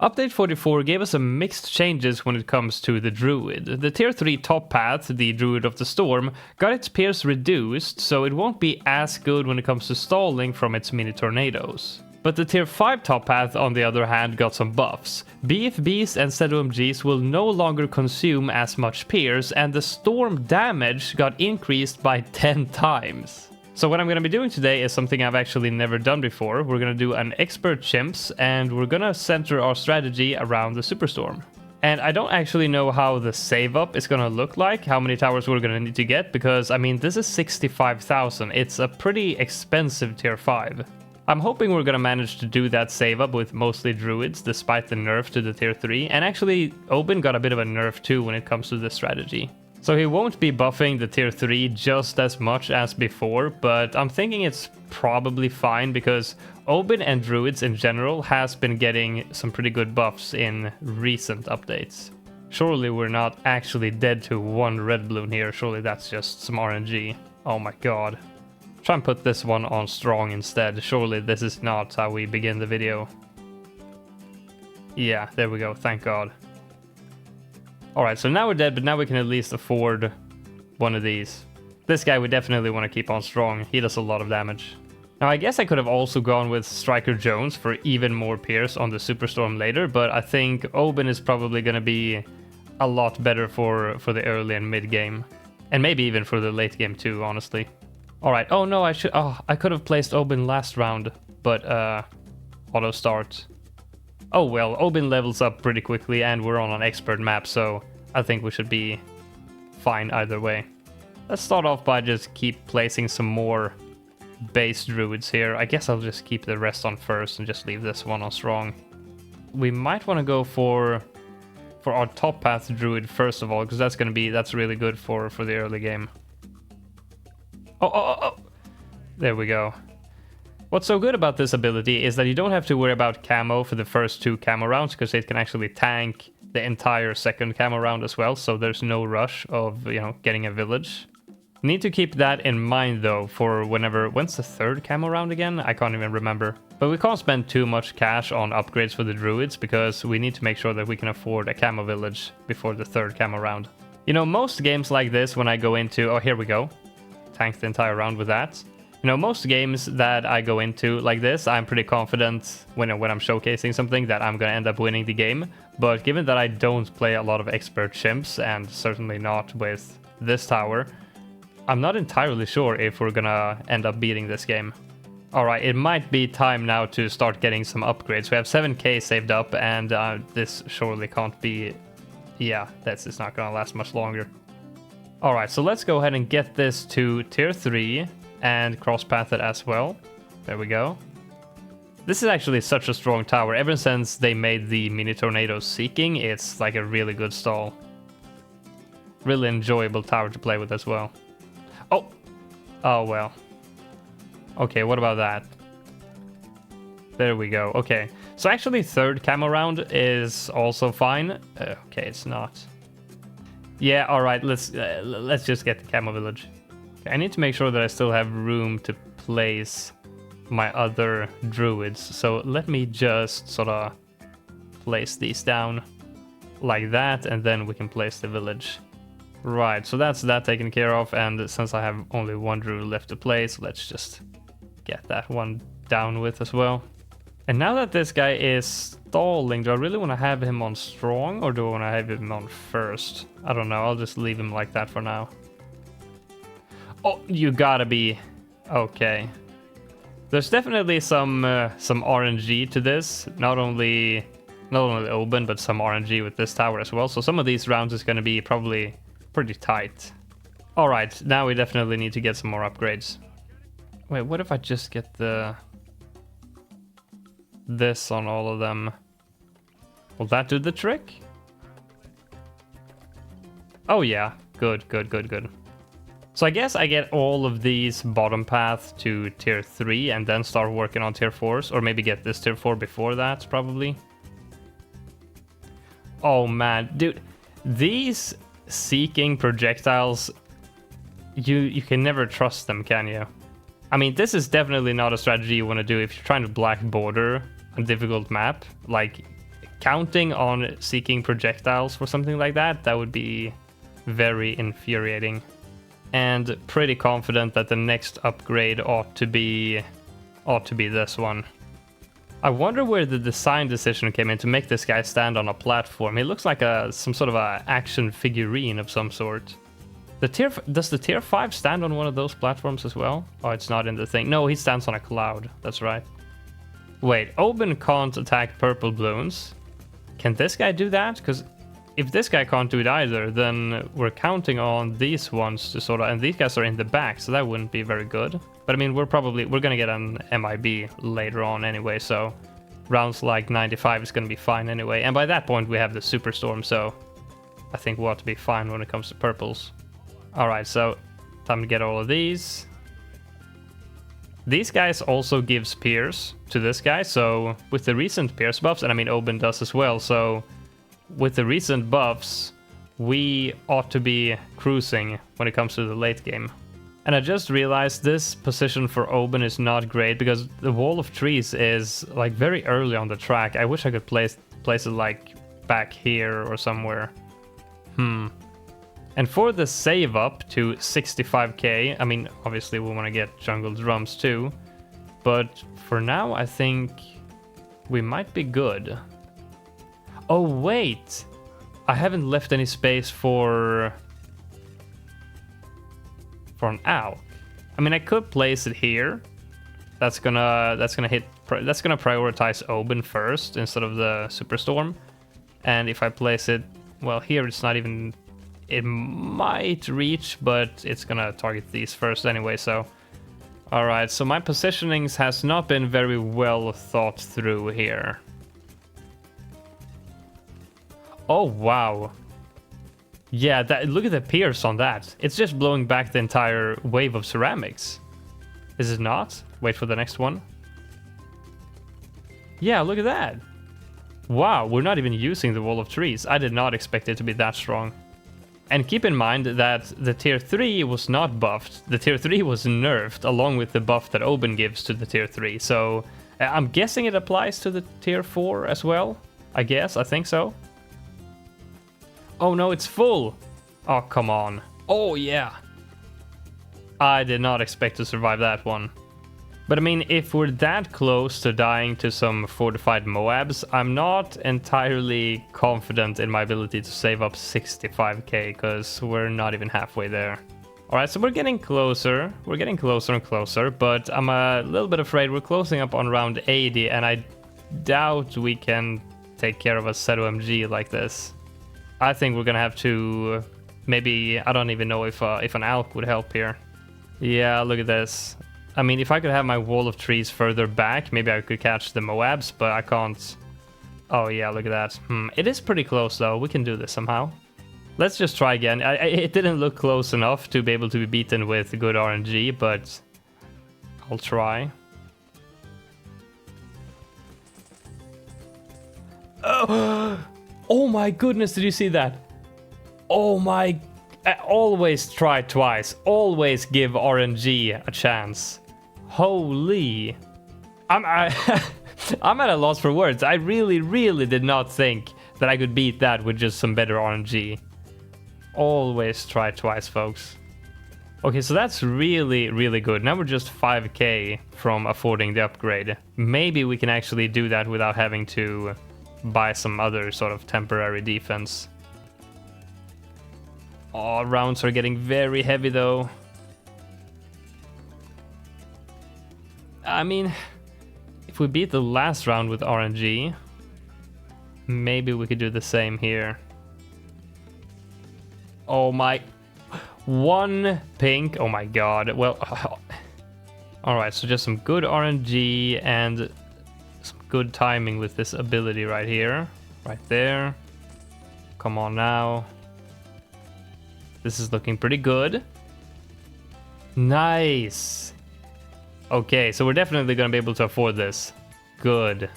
Update 44 gave us some mixed changes when it comes to the druid. The tier 3 top path, the Druid of the Storm, got its pierce reduced, so it won't be as good when it comes to stalling from its mini tornadoes. But the tier 5 top path on the other hand got some buffs. BFBs and ZOMGs will no longer consume as much pierce, and the storm damage got increased by 10 times. So what I'm going to be doing today is something I've actually never done before. We're going to do an expert chimps, and we're going to center our strategy around the superstorm. And I don't actually know how the save up is going to look like, how many towers we're going to need to get, because I mean this is 65,000. It's a pretty expensive tier 5. I'm hoping we're going to manage to do that save up with mostly druids despite the nerf to the tier 3, and actually Oben got a bit of a nerf too when it comes to this strategy. So he won't be buffing the tier 3 just as much as before, but I'm thinking it's probably fine because Oben and druids in general has been getting some pretty good buffs in recent updates. Surely we're not actually dead to one red bloon here, surely that's just some RNG. Oh my god. Try and put this one on strong instead, surely this is not how we begin the video. Yeah, there we go, thank god. Alright, so now we're dead, but now we can at least afford one of these. This guy we definitely want to keep on strong. He does a lot of damage. Now, I guess I could have also gone with Striker Jones for even more pierce on the Superstorm later, but I think Oben is probably going to be a lot better for the early and mid game. And maybe even for the late game too, honestly. Alright, oh no, I could have placed Oben last round, but auto start. Oh well, Oben levels up pretty quickly and we're on an expert map, so I think we should be fine either way. Let's start off by just keep placing some more base druids here. I guess I'll just keep the rest on first and just leave this one on strong. We might want to go for our top path druid first of all, because that's really good for the early game. Oh. There we go. What's so good about this ability is that you don't have to worry about camo for the first 2 camo rounds, because it can actually tank the entire second camo round as well, so there's no rush of, getting a village. Need to keep that in mind though for when's the 3rd camo round again? I can't even remember. But we can't spend too much cash on upgrades for the druids, because we need to make sure that we can afford a camo village before the 3rd camo round. Most games like this, when I go into... Oh, here we go. Tank the entire round with that. Most games that I go into like this, I'm pretty confident when I'm showcasing something that I'm going to end up winning the game. But given that I don't play a lot of expert chimps, and certainly not with this tower, I'm not entirely sure if we're going to end up beating this game. Alright, it might be time now to start getting some upgrades. We have 7k saved up, and this surely can't be... Yeah, it's not going to last much longer. Alright, so let's go ahead and get this to tier 3. And cross-path it as well. There we go. This is actually such a strong tower. Ever since they made the mini tornadoes seeking, it's like a really good stall. Really enjoyable tower to play with as well. Oh well. Okay, what about that? There we go. Okay, so actually 3rd camo round is also fine. Okay, it's not. Yeah, all right. Let's just get the camo village. I need to make sure that I still have room to place my other druids. So let me just sort of place these down like that, and then we can place the village. Right, so that's that taken care of, and since I have only one druid left to place, let's just get that one down with as well. And now that this guy is stalling, do I really want to have him on strong, or do I want to have him on first? I don't know, I'll just leave him like that for now. Oh, you gotta be... Okay. There's definitely some RNG to this. Not only Oben, but some RNG with this tower as well. So some of these rounds is gonna be probably pretty tight. Alright, now we definitely need to get some more upgrades. Wait, what if I just get this on all of them? Will that do the trick? Oh yeah, good. So I guess I get all of these bottom paths to tier 3 and then start working on tier 4s, or maybe get this tier 4 before that, probably. Oh man, dude, these seeking projectiles, you can never trust them, can you? I mean, this is definitely not a strategy you want to do if you're trying to black border a difficult map. Like, counting on seeking projectiles for something like that, that would be very infuriating. And pretty confident that the next upgrade ought to be this one. I wonder where the design decision came in to make this guy stand on a platform. He looks like some sort of a action figurine of some sort. Does the tier 5 stand on one of those platforms as well? Oh, it's not in the thing. No, he stands on a cloud. That's right. Wait, Oben can't attack purple bloons. Can this guy do that? Because if this guy can't do it either, then we're counting on these ones to sort of... And these guys are in the back, so that wouldn't be very good. But I mean, we're gonna get an MIB later on anyway, so rounds like 95 is gonna be fine anyway. And by that point, we have the Superstorm, so I think we ought to be fine when it comes to purples. Alright, so time to get all of these. These guys also gives Pierce to this guy, so with the recent Pierce buffs, and I mean Oben does as well, so with the recent buffs, we ought to be cruising when it comes to the late game. And I just realized this position for Oben is not great because the wall of trees is like very early on the track. I wish I could place it like back here or somewhere. And for the save up to 65k, I mean, obviously we want to get jungle drums too, but for now I think we might be good. Oh wait, I haven't left any space for an owl. I mean, I could place it here. That's gonna prioritize Oben first instead of the Superstorm. And if I place it, well, here it's not even. It might reach, but it's gonna target these first anyway, so... Alright, so my positionings has not been very well thought through here. Oh, wow. Yeah, look at the pierce on that. It's just blowing back the entire wave of ceramics. Is it not? Wait for the next one. Yeah, look at that. Wow, we're not even using the wall of trees. I did not expect it to be that strong. And keep in mind that the tier 3 was not buffed. The tier 3 was nerfed along with the buff that Oben gives to the tier 3. So I'm guessing it applies to the tier 4 as well. I think so. Oh no, it's full. Oh, come on. Oh yeah. I did not expect to survive that one. But I mean, if we're that close to dying to some fortified Moabs, I'm not entirely confident in my ability to save up 65k, because we're not even halfway there. Alright, so we're getting closer. We're getting closer and closer, but I'm a little bit afraid we're closing up on round 80, and I doubt we can take care of a Seto MG like this. I think we're gonna have to... Maybe, I don't even know if an Alk would help here. Yeah, look at this. I mean, if I could have my wall of trees further back, maybe I could catch the Moabs, but I can't. Oh yeah, look at that. It is pretty close though. We can do this somehow. Let's just try again. It didn't look close enough to be able to be beaten with good RNG, but I'll try. Oh my goodness, did you see that? Oh my... Always try twice. Always give RNG a chance. Holy... I'm at a loss for words. I really did not think that I could beat that with just some better RNG. Always try twice, folks. Okay, so that's really good. Now we're just 5k from affording the upgrade. Maybe we can actually do that without having to buy some other sort of temporary defense. Oh, rounds are getting very heavy though. I mean, if we beat the last round with RNG, maybe we could do the same here. Oh my... One pink. Oh my god. Well... Alright, so just some good RNG and some good timing with this ability right here. Right there. Come on now. This is looking pretty good. Nice. Okay, so we're definitely going to be able to afford this. Good.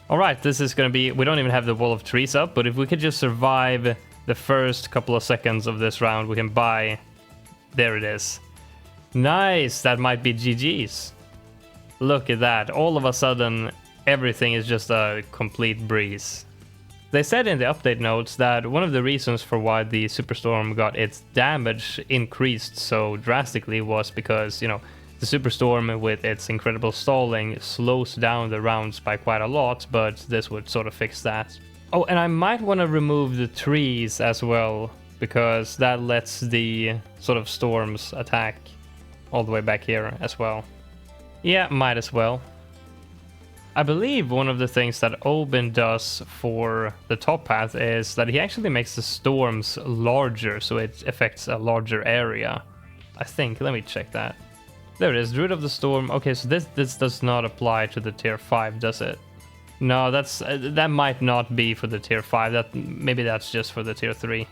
Alright, this is going to be... We don't even have the wall of trees up, but if we could just survive the first couple of seconds of this round, we can buy... There it is. Nice, that might be GG's. Look at that. All of a sudden, everything is just a complete breeze. They said in the update notes that one of the reasons for why the Superstorm got its damage increased so drastically was because, you know, the Superstorm with its incredible stalling slows down the rounds by quite a lot, but this would sort of fix that. Oh, and I might want to remove the trees as well, because that lets the sort of storms attack all the way back here as well. Yeah, might as well. I believe one of the things that Oben does for the top path is that he actually makes the storms larger, so it affects a larger area. I think, let me check that. There it is, Druid of the Storm. Okay, so this does not apply to the tier 5, does it? No, that might not be for the tier 5. Maybe that's just for the tier 3.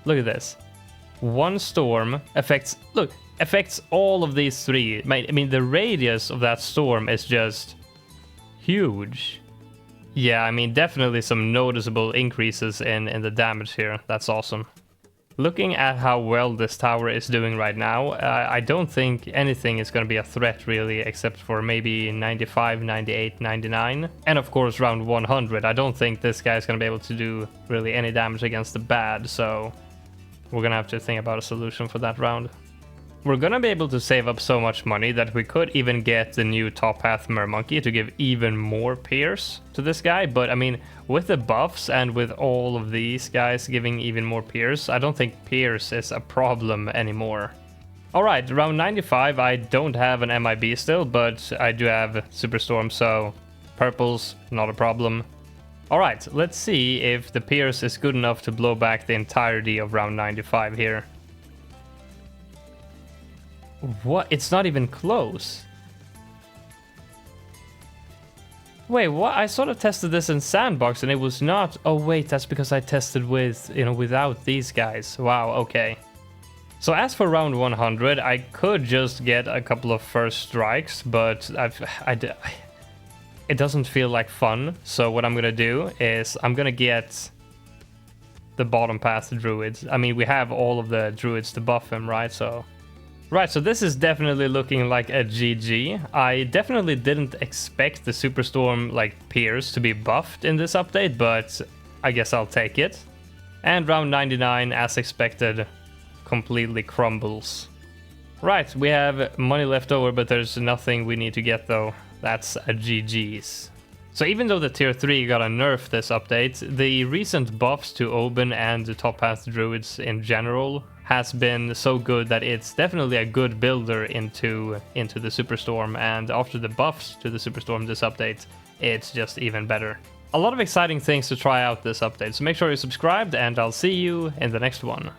Look at this. One storm affects all of these 3. I mean, the radius of that storm is just huge. Yeah, I mean, definitely some noticeable increases in the damage here. That's awesome. Looking at how well this tower is doing right now, I don't think anything is going to be a threat really, except for maybe 95, 98, 99. And of course round 100. I don't think this guy is going to be able to do really any damage against the bad, so we're going to have to think about a solution for that round. We're gonna be able to save up so much money that we could even get the new top path Mermonkey to give even more pierce to this guy, but I mean, with the buffs and with all of these guys giving even more pierce, I don't think pierce is a problem anymore. Alright, round 95, I don't have an MIB still, but I do have Superstorm, so purple's not a problem. Alright, let's see if the pierce is good enough to blow back the entirety of round 95 here. What? It's not even close. Wait, what? I sort of tested this in Sandbox and it was not. Oh wait, that's because I tested with, you know, without these guys. Wow, okay. So as for round 100, I could just get a couple of first strikes, but it doesn't feel like fun. So what I'm gonna do is I'm gonna get the bottom path druids. I mean, we have all of the druids to buff him, right? So this is definitely looking like a GG. I definitely didn't expect the Superstorm like Pierce to be buffed in this update, but I guess I'll take it. And round 99, as expected, completely crumbles. Right, we have money left over, but there's nothing we need to get though. That's a GG's. So even though the tier 3 got a nerf this update, the recent buffs to Oben and the top path druids in general has been so good that it's definitely a good builder into the Superstorm, and after the buffs to the Superstorm this update, it's just even better. A lot of exciting things to try out this update, so make sure you're subscribed and I'll see you in the next one.